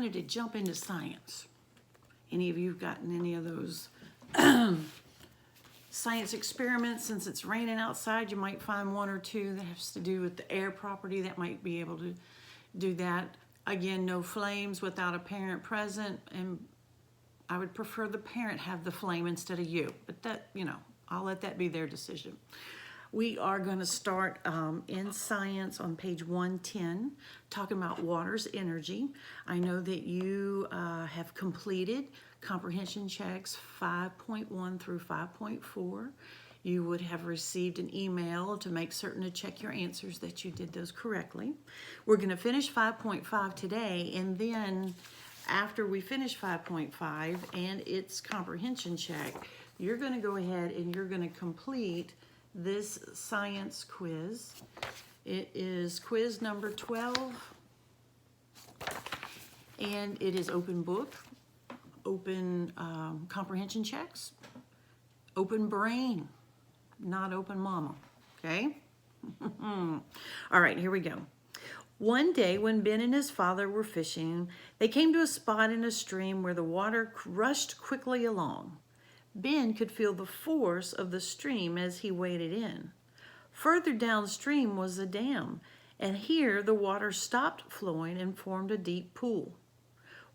wanted to jump into science, any of you gotten any of those science experiments? Since it's raining outside, you might find one or two that has to do with the air property that might be able to do that. Again, no flames without a parent present, and I would prefer the parent have the flame instead of you, but that, you know, I'll let that be their decision. We are going to start in science on page 110, talking about water's energy. I know that you have completed comprehension checks 5.1 through 5.4. You would have received an email to make certain to check your answers that you did those correctly. We're going to finish 5.5 today, and then after we finish 5.5 and its comprehension check, you're going to go ahead and you're going to complete this science quiz. It is quiz number 12, and it is open book, open comprehension checks, open brain, not open mama, okay? All right, here we go. One day when Ben and his father were fishing, they came to a spot in a stream where the water rushed quickly along. Ben could feel the force of the stream as he waded in. Further downstream was a dam, and here the water stopped flowing and formed a deep pool.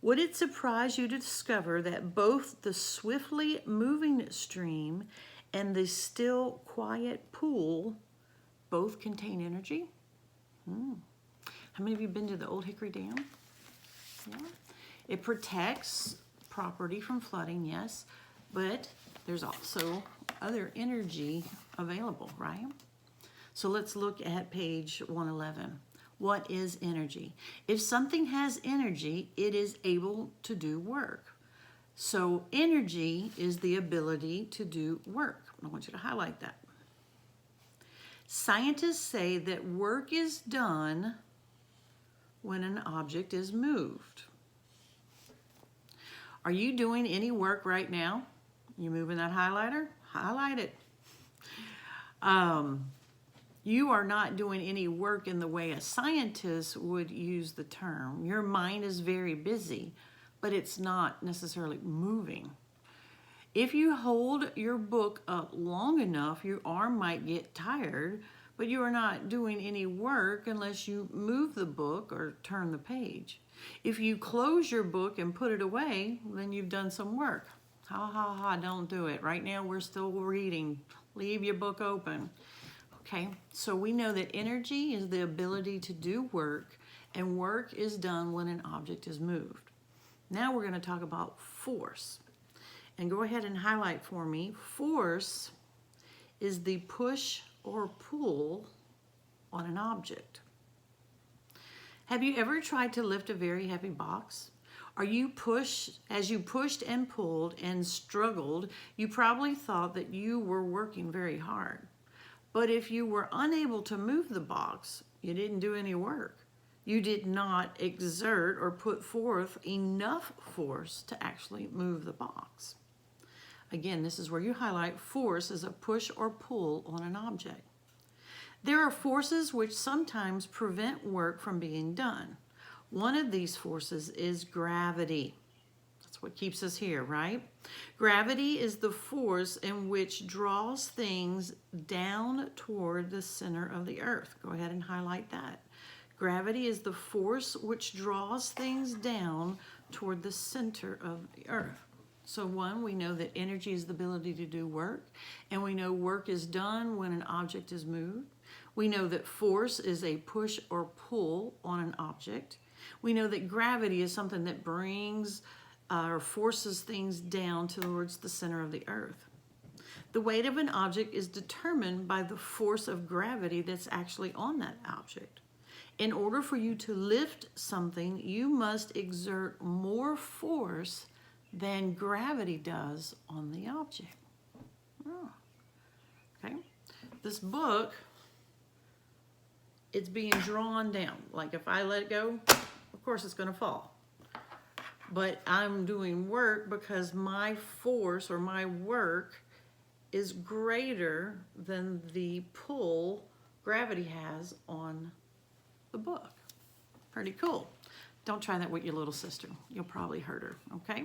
Would it surprise you to discover that both the swiftly moving stream and the still, quiet pool both contain energy? How many of you been to the Old Hickory Dam? Yeah. It protects property from flooding, yes, but there's also other energy available, right? So let's look at page 111. What is energy? If something has energy, it is able to do work. So energy is the ability to do work. I want you to highlight that. Scientists say that work is done when an object is moved. Are you doing any work right now? You moving that highlighter? Highlight it. You are not doing any work in the way a scientist would use the term. Your mind is very busy, but it's not necessarily moving. If you hold your book up long enough, your arm might get tired, but you are not doing any work unless you move the book or turn the page. If you close your book and put it away, then you've done some work. Don't do it. Right now we're still reading. Leave your book open. Okay, so we know that energy is the ability to do work, and work is done when an object is moved. Now we're going to talk about force. And go ahead and highlight for me. Force is the push or pull on an object. Have you ever tried to lift a very heavy box? As you pushed and pulled and struggled, you probably thought that you were working very hard. But if you were unable to move the box, you didn't do any work. You did not exert or put forth enough force to actually move the box. Again, this is where you highlight force as a push or pull on an object. There are forces which sometimes prevent work from being done. One of these forces is gravity. That's what keeps us here, right? Gravity is the force in which draws things down toward the center of the earth. Go ahead and highlight that. Gravity is the force which draws things down toward the center of the earth. So one, we know that energy is the ability to do work, and we know work is done when an object is moved. We know that force is a push or pull on an object. We know that gravity is something that brings or forces things down towards the center of the earth. The weight of an object is determined by the force of gravity that's actually on that object. In order for you to lift something, you must exert more force than gravity does on the object. Oh. Okay. This book, it's being drawn down. Like if I let it go, of course it's going to fall. But I'm doing work because my force or my work is greater than the pull gravity has on the book. Pretty cool. Don't try that with your little sister. You'll probably hurt her, okay?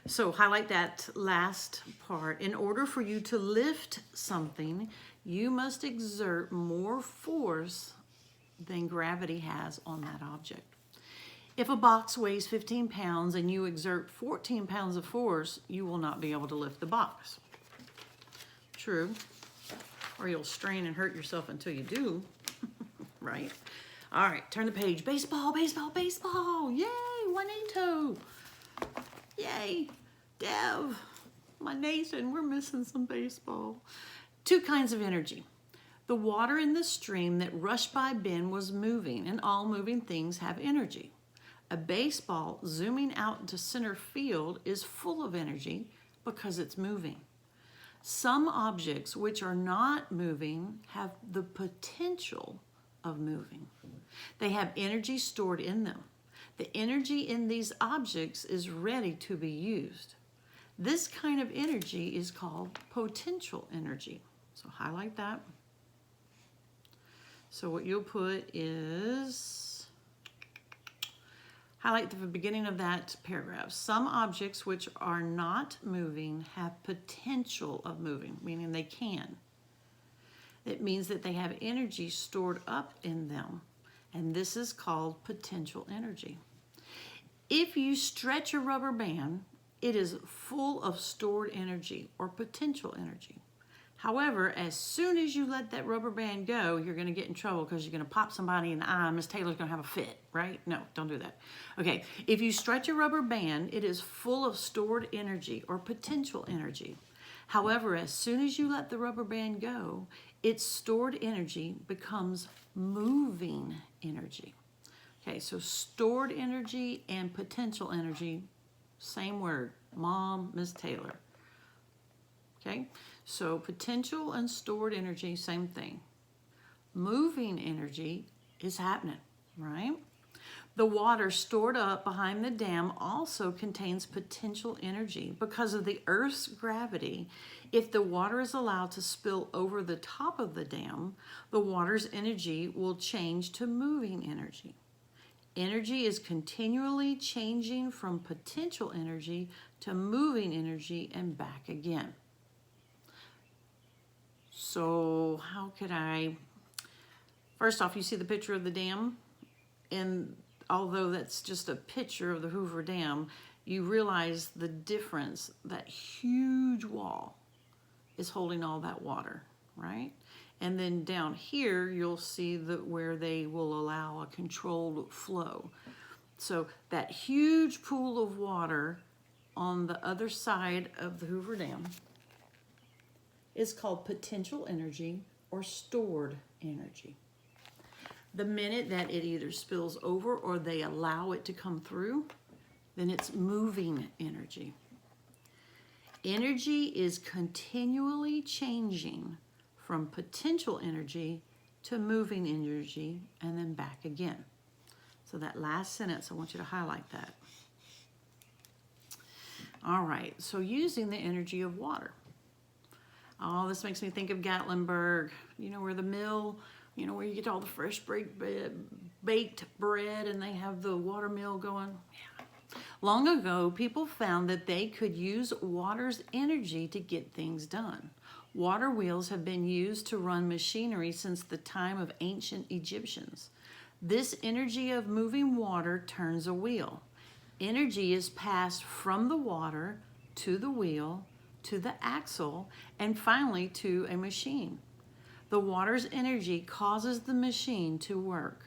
So highlight that last part. In order for you to lift something, you must exert more force than gravity has on that object. If a box weighs 15 pounds and you exert 14 pounds of force, you will not be able to lift the box. True. Or you'll strain and hurt yourself until you do, right? All right, turn the page. Baseball, baseball, baseball. Yay, Juanito. Yay, Dev. My Nathan, we're missing some baseball. Two kinds of energy. The water in the stream that rushed by Ben was moving, and all moving things have energy. A baseball zooming out into center field is full of energy because it's moving. Some objects which are not moving have the potential of moving. They have energy stored in them. The energy in these objects is ready to be used. This kind of energy is called potential energy. So highlight that. So what you'll put is, highlight the beginning of that paragraph. Some objects which are not moving have potential of moving, meaning they can. It means that they have energy stored up in them, and this is called potential energy. If you stretch a rubber band, it is full of stored energy or potential energy. However, as soon as you let that rubber band go, you're going to get in trouble because you're going to pop somebody in the eye. Miss Taylor's going to have a fit, right? No, don't do that. Okay, if you stretch a rubber band, it is full of stored energy or potential energy. However, as soon as you let the rubber band go, its stored energy becomes moving energy. Okay, so stored energy and potential energy, same word. Mom, Miss Taylor. Okay, so potential and stored energy, same thing. Moving energy is happening, right? The water stored up behind the dam also contains potential energy because of the Earth's gravity. If the water is allowed to spill over the top of the dam, the water's energy will change to moving energy. Energy is continually changing from potential energy to moving energy and back again. So how could I, first off, you see the picture of the dam? And although that's just a picture of the Hoover Dam, you realize the difference. That huge wall is holding all that water, right? And then down here, you'll see where they will allow a controlled flow. So that huge pool of water on the other side of the Hoover Dam is called potential energy or stored energy. The minute that it either spills over or they allow it to come through, then it's moving energy. Energy is continually changing from potential energy to moving energy and then back again. So that last sentence, I want you to highlight that. All right, so using the energy of water. Oh, this makes me think of Gatlinburg, you know, where the mill, you know, where you get all the fresh baked bread and they have the water mill going. Yeah. Long ago, people found that they could use water's energy to get things done. Water wheels have been used to run machinery since the time of ancient Egyptians. This energy of moving water turns a wheel. Energy is passed from the water to the wheel, to the axle, and finally to a machine. The water's energy causes the machine to work.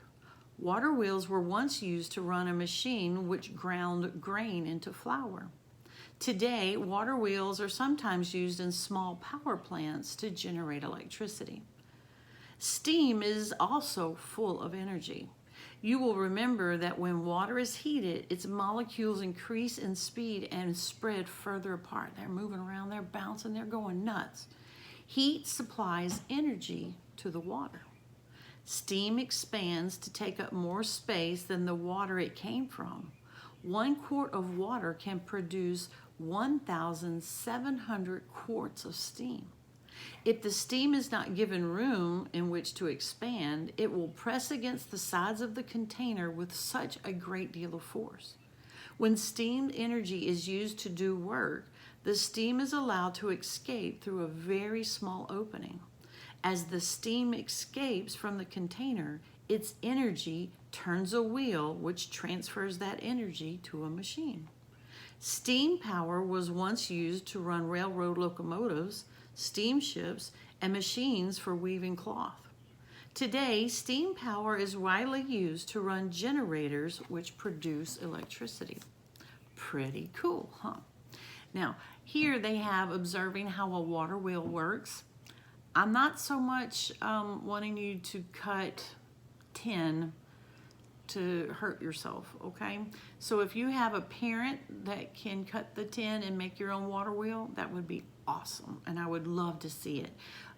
Water wheels were once used to run a machine which ground grain into flour. Today, water wheels are sometimes used in small power plants to generate electricity. Steam is also full of energy. You will remember that when water is heated, its molecules increase in speed and spread further apart. They're moving around, they're bouncing, they're going nuts. Heat supplies energy to the water. Steam expands to take up more space than the water it came from. 1 quart of water can produce 1,700 quarts of steam. If the steam is not given room in which to expand, it will press against the sides of the container with such a great deal of force. When steam energy is used to do work, the steam is allowed to escape through a very small opening. As the steam escapes from the container, its energy turns a wheel which transfers that energy to a machine. Steam power was once used to run railroad locomotives, steamships, and machines for weaving cloth. Today, steam power is widely used to run generators which produce electricity. Pretty cool, huh? Now, here they have observing how a water wheel works. I'm not so much wanting you to cut tin to hurt yourself, okay? So if you have a parent that can cut the tin and make your own water wheel, that would be awesome, and I would love to see it.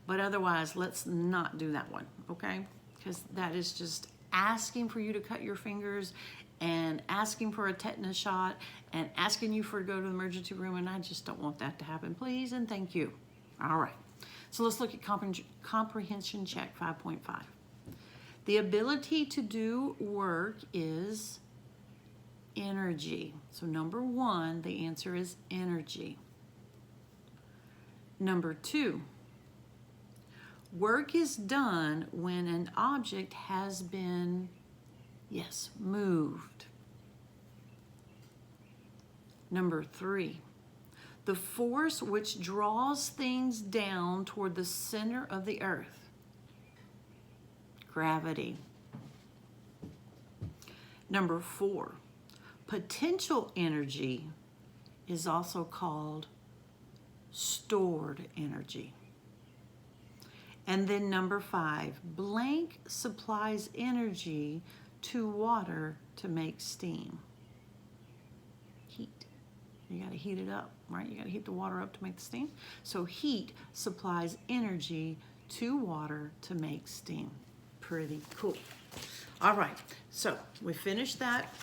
But otherwise, let's not do that one, okay? Because that is just asking for you to cut your fingers and asking for a tetanus shot and asking you for to go to the emergency room, and I just don't want that to happen. Please and thank you. All right, so let's look at comprehension check 5.5. The ability to do work is energy. So number 1, the answer is energy. Number 2, work is done when an object has been, yes, moved. Number 3, the force which draws things down toward the center of the earth. Gravity. Number 4, potential energy is also called stored energy. And then number 5, blank supplies energy to water to make steam. Heat. You got to heat it up, right? You got to heat the water up to make the steam. So heat supplies energy to water to make steam. Pretty cool. All right, so we finished that.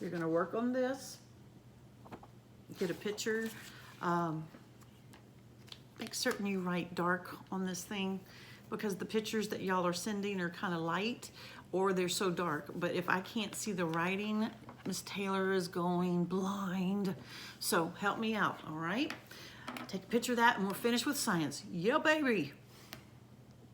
You're going to work on this. Get a picture. Make certain you write dark on this thing because the pictures that y'all are sending are kind of light or they're so dark. But if I can't see the writing, Miss Taylor is going blind. So help me out, all right? Take a picture of that and we're finished with science. Yeah, baby.